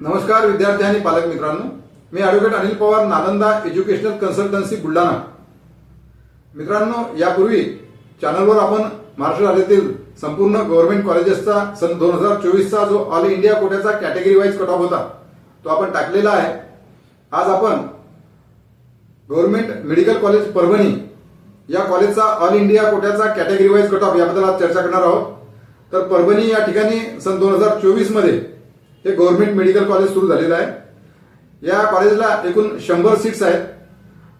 नमस्कार विद्यार्थी आणि पालक मित्रांनो, मी advocate Anil Pawar, Nalanda educational consultancy Buldhana. मित्रांनो, यापूर्वी चॅनलवर आपण महाराष्ट्र राज्यातील संपूर्ण गव्हर्नमेंट कॉलेजेसचा सन 2024चा जो ऑल इंडिया कोट्याचा कॅटेगरी वाईज कट ऑफ होता तो आपण टाकलेला आहे। आज आपण गव्हर्नमेंट मेडिकल कॉलेज परभणी या कॉलेजचा ऑल इंडिया कोट्याचा कॅटेगरी वाईज कट ऑफ याबद्दल आज चर्चा करणार आहोत। तर परभणी या ठिकाणी सन 2024 मध्ये हे गव्हर्नमेंट मेडिकल कॉलेज सुरू झालेलं आहे। या कॉलेजला एकूण 100 सीट्स आहेत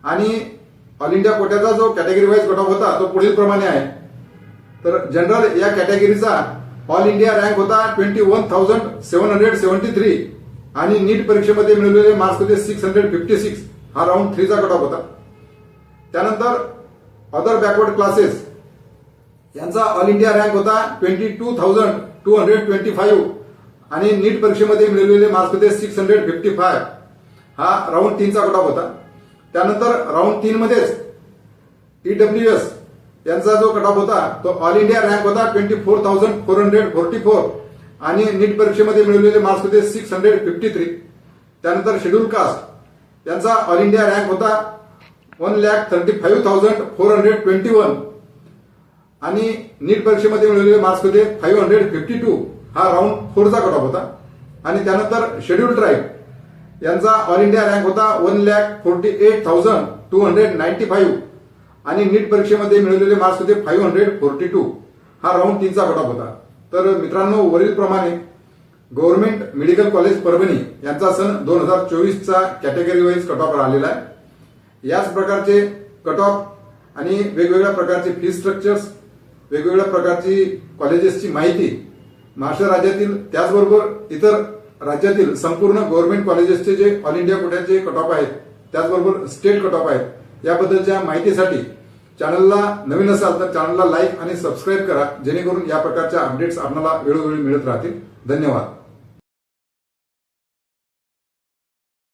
आणि ऑल इंडिया कोट्याचा जो कॅटेगरी वाईज कट ऑफ होता तो पुढील प्रमाणे आहे। तर जनरल या कॅटेगरीचा ऑल इंडिया रँक होता 21,773 आणि नीट परीक्षेमध्ये मिळवलेले मार्क्स होते 656, हा राऊंड 3 चा कट ऑफ होता। त्यानंतर अदर बॅकवर्ड क्लासेस यांचा ऑल इंडिया रँक होता 22,225 आणि नीट परीक्षेमध्ये मिळवलेले मार्क्स होते 655, हा राऊंड 3 चा कट ऑफ होता। त्यानंतर राऊंड 3 मध्येच EWS यांचा जो कट ऑफ होता तो ऑल इंडिया रँक होता 24,444 आणि नीट परीक्षेमध्ये मिळवलेले मार्क्स होते 653। त्यानंतर शेड्यूल कास्ट यांचा ऑल इंडिया रँक होता 1,35,421 आणि नीट परीक्षेमध्ये मिळवलेले मार्क्स होते 552, हा राऊंड 4 चा कट ऑफ होता। आणि त्यानंतर शेड्यूल ट्राईब यांचा ऑल इंडिया रँक होता 1,48,295 आणि नीट परीक्षेमध्ये मिळवलेले मार्क्स होते 542, हा राऊंड 3 चा कट ऑफ होता। तर मित्रांनो, वरील प्रमाणे गव्हर्नमेंट मेडिकल कॉलेज परभणी यांचा सन 2024चा कॅटेगरी वाईज कट ऑफ आलेला आहे। याच प्रकारचे कट ऑफ आणि वेगवेगळ्या प्रकारचे फी स्ट्रक्चर्स, वेगवेगळ्या प्रकारची कॉलेजेसची माहिती महाराष्ट्र राज्यातील त्याचबरोबर इतर राज्यातील संपूर्ण गव्हर्नमेंट कॉलेजेसचे जे ऑल इंडिया कोट्याचे कट ऑफ आहेत त्याचबरोबर स्टेट कट ऑफ आहेत याबद्दलच्या माहितीसाठी चॅनलला नवीन असाल तर चॅनलला लाईक आणि सबस्क्राईब करा, जेणेकरून या प्रकारच्या अपडेट्स आपल्याला वेळोवेळी मिळत राहतील। धन्यवाद।